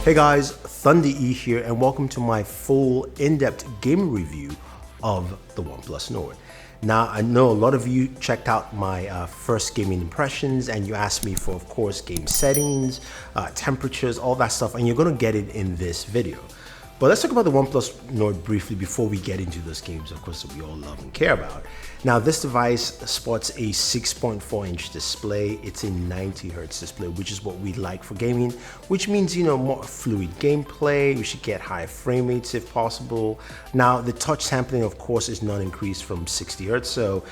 Hey guys, Thunder E here, and welcome to my full in-depth gaming review of the Oneplus Nord. Now, I know a lot of you checked out my first gaming impressions, and you asked me for, of course, game settings, temperatures, all that stuff, and you're going to get it in this video. But let's talk about the Oneplus Nord briefly before we get into those games, of course, that we all love and care about. Now, this device sports a 6.4-inch display. It's a 90 Hz display, which is what we like for gaming, which means, more fluid gameplay. We should get higher frame rates if possible. Now, the touch sampling, of course, is not increased from 60 Hz, so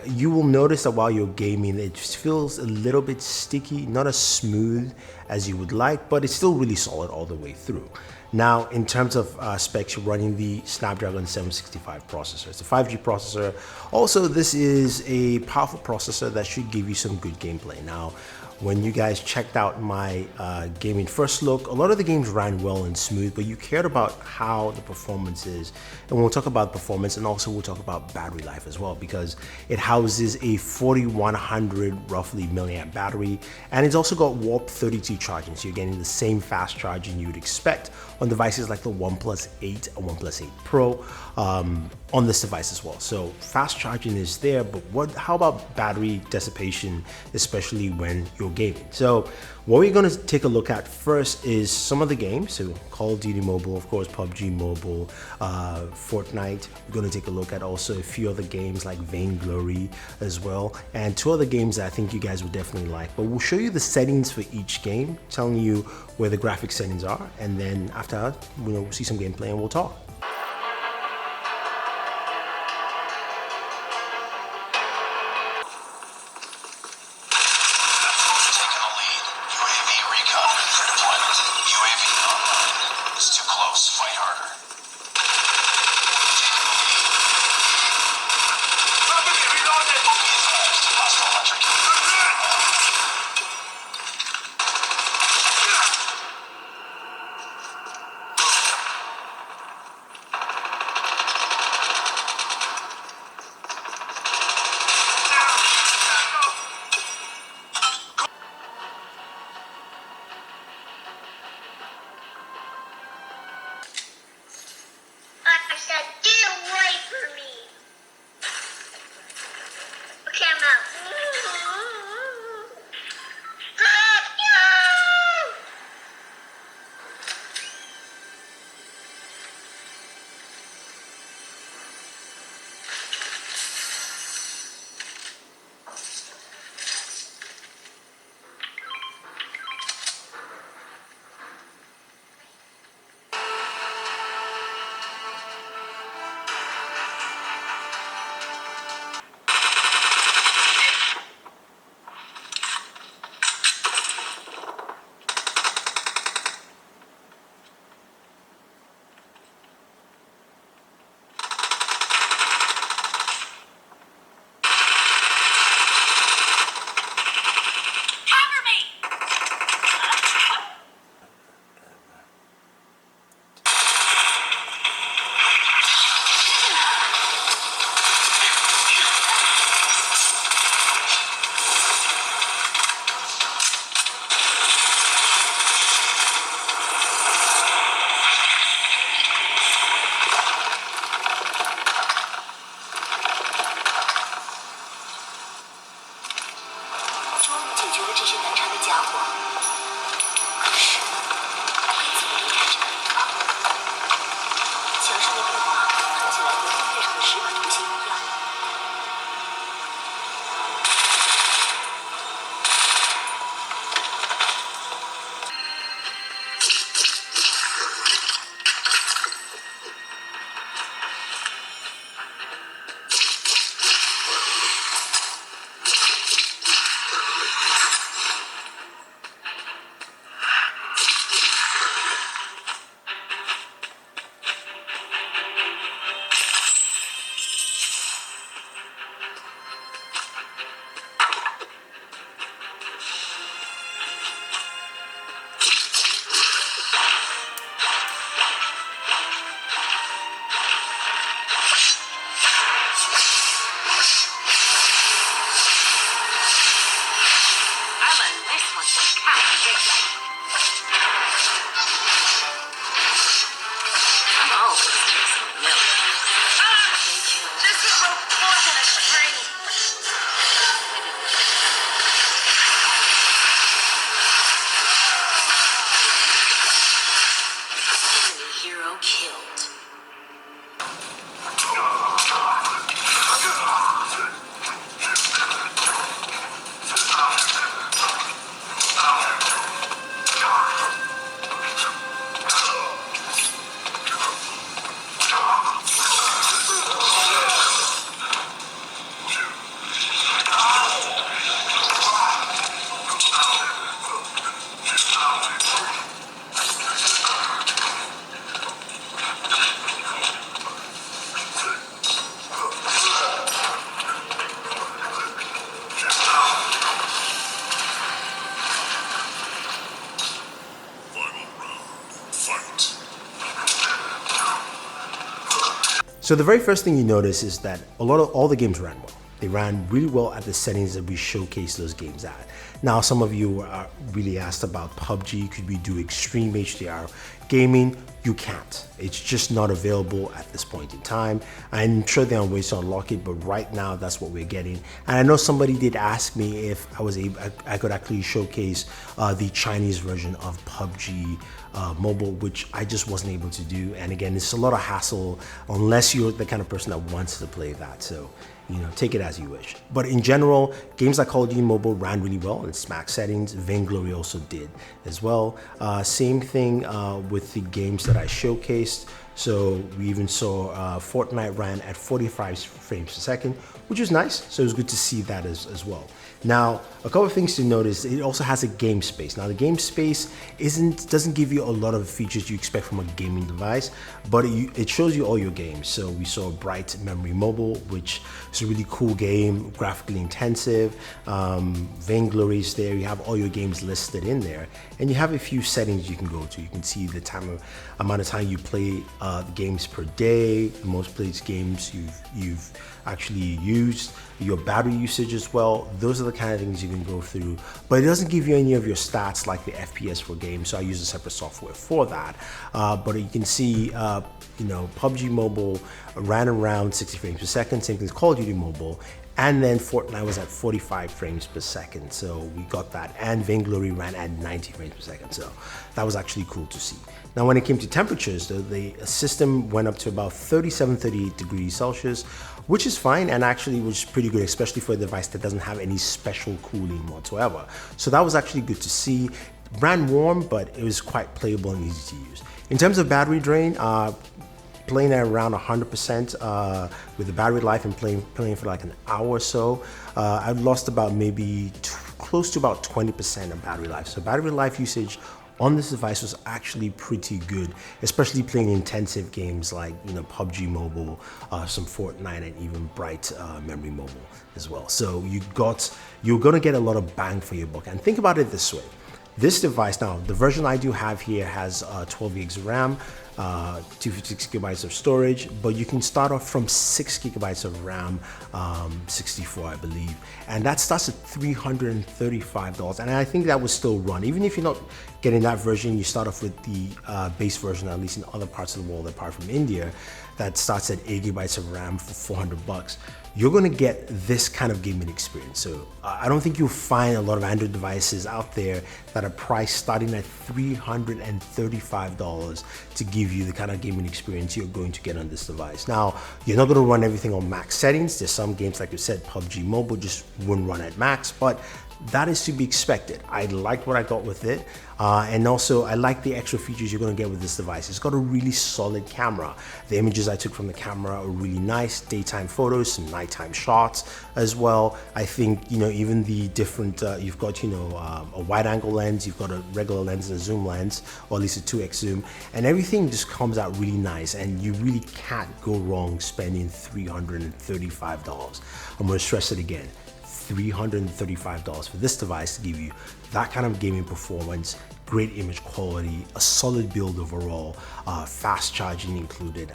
you will notice that while you're gaming, it just feels a little bit sticky, not as smooth as you would like, but it's still really solid all the way through. Now, in terms of specs, you're running the Snapdragon 765 processor. It's a 5G processor. Also, this is a powerful processor that should give you some good gameplay. Now, when you guys checked out my gaming first look, a lot of the games ran well and smooth, but you cared about how the performance is. And we'll talk about performance, and also we'll talk about battery life as well, because it houses a 4100 roughly milliamp battery, and it's also got Warp 32 charging, so you're getting the same fast charging you would expect on devices like the OnePlus 8 and OnePlus 8 Pro on this device as well. So fast charging is there, but how about battery dissipation, especially when you're gaming? So what we're going to take a look at first is some of the games. So Call of Duty Mobile, of course, PUBG Mobile, Fortnite. We're going to take a look at also a few other games like Vainglory as well, and two other games that I think you guys would definitely like. But we'll show you the settings for each game, telling you where the graphic settings are, and then after that, we'll see some gameplay and we'll talk. So the very first thing you notice is that all the games ran well. They ran really well at the settings that we showcased those games at. Now, some of you are really asked about PUBG. Could we do extreme HDR gaming? You can't. It's just not available at this point in time. I'm sure they're on ways to unlock it, but right now that's what we're getting. And I know somebody did ask me if I could actually showcase the Chinese version of PUBG mobile, which I just wasn't able to do. And again, it's a lot of hassle unless you're the kind of person that wants to play that. So, you know, take it as you wish. But in general, games like Call of Duty Mobile ran really well in its max settings. Vainglory also did as well. Same thing with the games that I showcased. So we even saw Fortnite ran at 45 frames per second, which was nice. So it was good to see that as well. Now, a couple of things to notice, it also has a game space. Now the game space doesn't give you a lot of features you expect from a gaming device, but it shows you all your games. So we saw Bright Memory Mobile, which is a really cool game, graphically intensive. Vainglory is there, you have all your games listed in there, and you have a few settings you can go to. You can see the amount of time you play the games per day, the most played games you've actually used, your battery usage as well. Those are the kind of things you can go through, but it doesn't give you any of your stats like the FPS for games, so I use a separate software for that. But you can see, you know, PUBG Mobile ran around 60 frames per second, same thing as Call of Duty Mobile, and then Fortnite was at 45 frames per second, so we got that, and Vainglory ran at 90 frames per second, so that was actually cool to see. Now, when it came to temperatures, though, the system went up to about 38 degrees Celsius, which is fine, and actually was pretty good, especially for a device that doesn't have any special cooling whatsoever. So that was actually good to see. Ran warm, but it was quite playable and easy to use. In terms of battery drain, playing at around 100% with the battery life and playing for like an hour or so, I lost about maybe close to about 20% of battery life. So battery life usage on this device was actually pretty good, especially playing intensive games like, you know, PUBG Mobile, some Fortnite, and even Bright Memory Mobile as well. So you're gonna get a lot of bang for your buck. And think about it this way. This device, now the version I do have here has 12 gigs of RAM, 256 gigabytes of storage, but you can start off from 6 gigabytes of RAM, 64 I believe, and that starts at $335, and I think that would still run. Even if you're not getting that version, you start off with the base version, at least in other parts of the world apart from India, that starts at 8 gigabytes of RAM for 400 bucks. You're gonna get this kind of gaming experience. So I don't think you'll find a lot of Android devices out there that are priced starting at $335 to give you the kind of gaming experience you're going to get on this device. Now, you're not gonna run everything on max settings. There's some games, like you said, PUBG Mobile just wouldn't run at max, but that is to be expected. I liked what I got with it. And also I like the extra features you're gonna get with this device. It's got a really solid camera. The images I took from the camera are really nice, daytime photos, some nighttime shots as well. I think, you know, even the different, you've got, you know, a wide angle lens, you've got a regular lens and a zoom lens, or at least a 2x zoom, and everything just comes out really nice, and you really can't go wrong spending $335. I'm gonna stress it again. $335 for this device to give you that kind of gaming performance, great image quality, a solid build overall, fast charging included.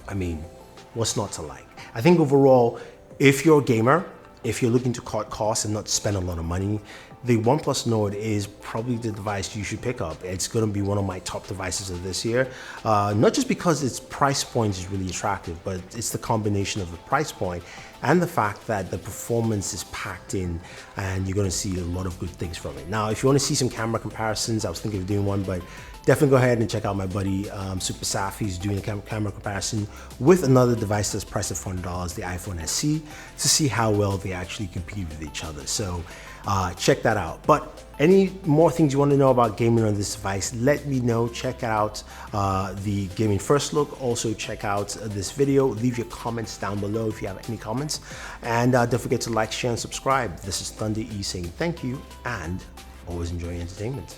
I mean, what's not to like? I think overall, if you're a gamer, if you're looking to cut costs and not spend a lot of money, the Oneplus Nord is probably the device you should pick up. It's going to be one of my top devices of this year, not just because its price point is really attractive, but it's the combination of the price point and the fact that the performance is packed in, and you're going to see a lot of good things from it. Now, if you want to see some camera comparisons, I was thinking of doing one, but definitely go ahead and check out my buddy Super Saf. He's doing a camera comparison with another device that's priced at $400, the iPhone SE, to see how well they actually compete with each other. So check that out. But any more things you want to know about gaming on this device, let me know. Check out the gaming first look. Also check out this video. Leave your comments down below if you have any comments, and don't forget to like, share, and subscribe. This is Thunder E saying thank you, and always enjoy entertainment.